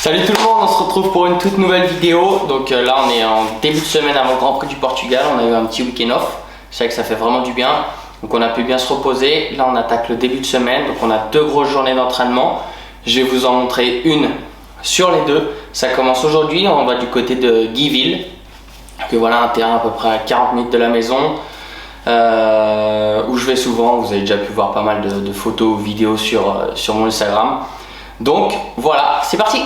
Salut tout le monde, on se retrouve pour une toute nouvelle vidéo. Donc là on est en début de semaine avant le Grand Prix du Portugal, on a eu un petit week-end off. Je sais que ça fait vraiment du bien, donc on a pu bien se reposer. Là on attaque le début de semaine, donc on a 2 grosses journées d'entraînement. Je vais vous en montrer une sur les 2. Ça commence aujourd'hui, on va du côté de Guyville. Donc voilà, un terrain à peu près à 40 minutes de la maison. Où je vais souvent, vous avez déjà pu voir pas mal de photos, vidéos sur mon Instagram. Donc voilà, c'est parti!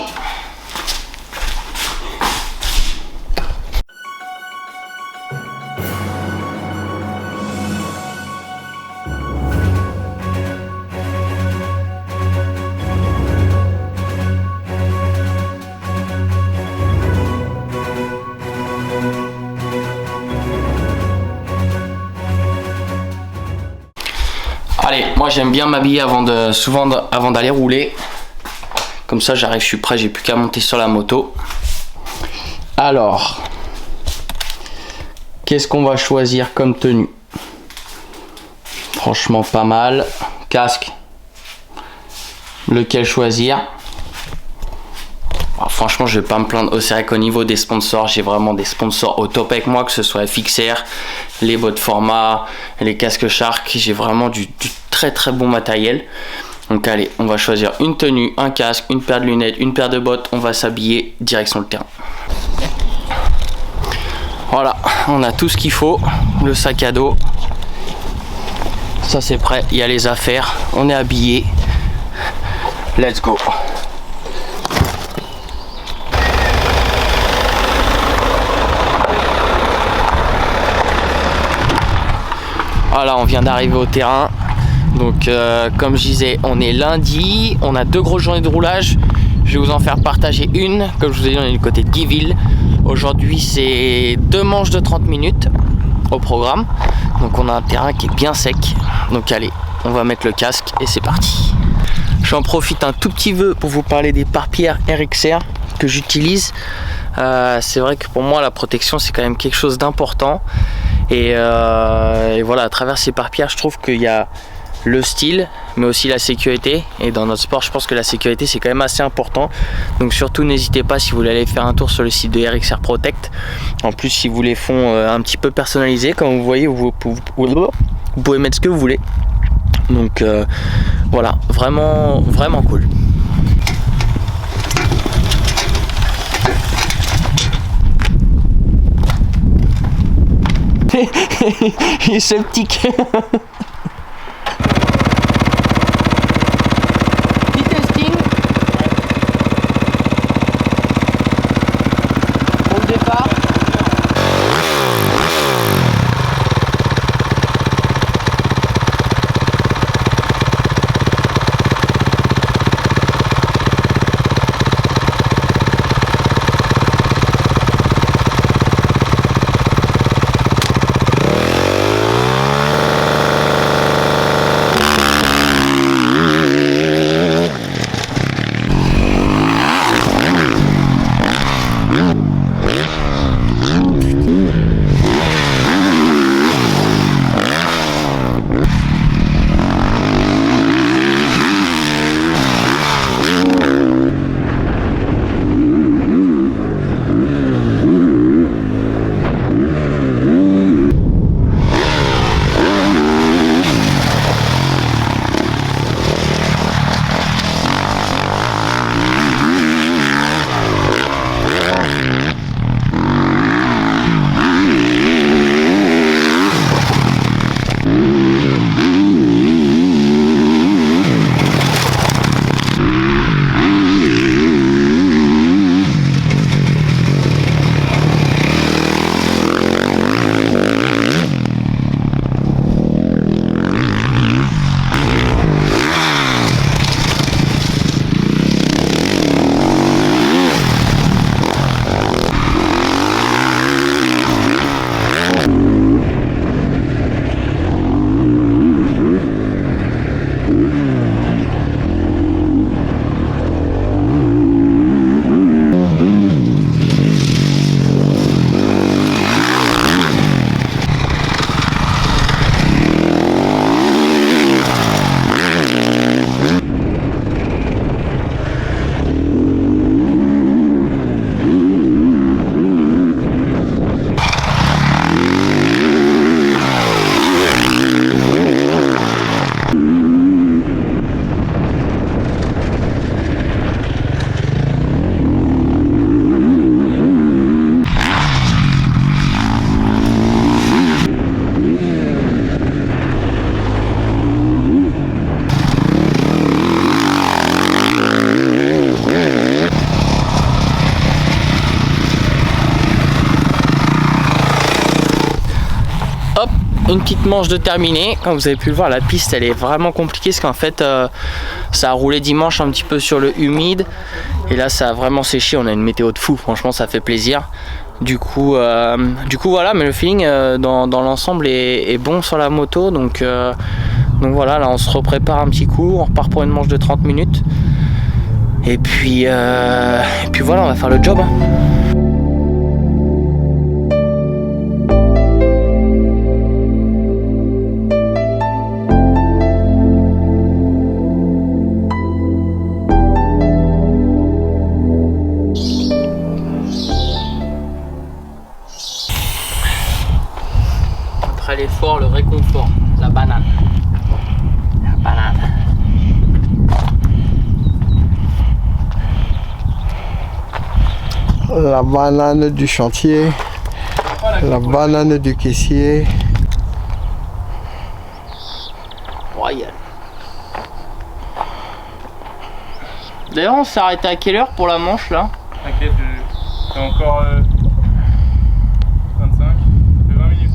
Allez, moi j'aime bien m'habiller souvent avant d'aller rouler. Comme ça j'arrive, je suis prêt, j'ai plus qu'à monter sur la moto. Alors, qu'est-ce qu'on va choisir comme tenue? Franchement pas mal. Casque. Lequel choisir? Alors, franchement je vais pas me plaindre. C'est vrai qu'au niveau des sponsors, j'ai vraiment des sponsors au top avec moi, que ce soit FXR, les bottes format, les casques Shark. J'ai vraiment du très bon matériel. Donc allez, on va choisir une tenue, un casque, une paire de lunettes, une paire de bottes. On va s'habiller direction le terrain. Voilà, on a tout ce qu'il faut. Le sac à dos, ça c'est prêt, il y a les affaires, on est habillé. Let's go. Voilà, on vient d'arriver au terrain. Donc comme je disais, on est lundi, on a 2 grosses journées de roulage. Je vais vous en faire partager une. Comme je vous ai dit, on est du côté de Guyville. Aujourd'hui c'est 2 manches de 30 minutes au programme. Donc on a un terrain qui est bien sec. Donc allez, on va mettre le casque et c'est parti. J'en profite un tout petit peu pour vous parler des pare-pierres RXR que j'utilise. C'est vrai que pour moi la protection c'est quand même quelque chose d'important. Et voilà, à travers ces pare-pierres je trouve qu'il y a le style mais aussi la sécurité, et dans notre sport je pense que la sécurité c'est quand même assez important. Donc surtout n'hésitez pas, si vous voulez aller faire un tour sur le site de RXR Protect. En plus si vous les font un petit peu personnalisés, comme vous voyez, vous pouvez mettre ce que vous voulez. Donc voilà, vraiment cool. Il est sceptique. Petit testing. Pour le départ. une petite manche de terminée. Comme vous avez pu le voir, la piste elle est vraiment compliquée parce qu'en fait ça a roulé dimanche un petit peu sur le humide et là ça a vraiment séché. On a une météo de fou, franchement ça fait plaisir. Du coup voilà, mais le feeling dans l'ensemble est bon sur la moto, donc voilà, là on se reprépare un petit coup, on repart pour une manche de 30 minutes et puis voilà, on va faire le job, hein. Après l'effort, le réconfort, la banane. La banane. La banane du chantier, la banane du caissier. Royal. D'ailleurs, on s'est arrêté à quelle heure pour la manche là? T'inquiète, c'est encore 25, ça fait 20 minutes.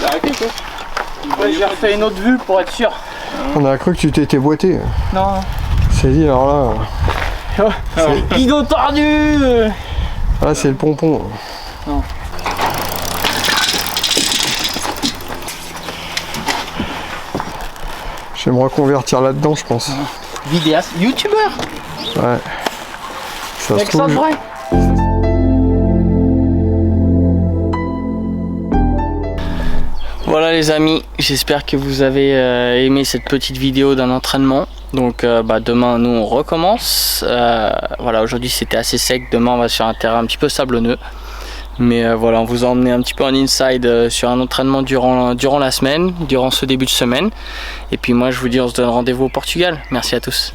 T'as arrêté quoi? Ouais, j'ai refait une autre vue pour être sûr. On a cru que tu t'étais boité. Non. C'est dit, alors là, Guidon tordu. là c'est le pompon. Non. Je vais me reconvertir là-dedans, je pense. Vidéaste, youtubeur. Ouais. Ça se Avec ça de trouve. vrai. Voilà les amis, j'espère que vous avez aimé cette petite vidéo d'un entraînement. Donc demain nous on recommence. Voilà, aujourd'hui c'était assez sec, demain on va sur un terrain un petit peu sablonneux. Mais voilà, on vous a emmené un petit peu en inside sur un entraînement durant la semaine, durant ce début de semaine. Et puis moi je vous dis on se donne rendez-vous au Portugal. Merci à tous.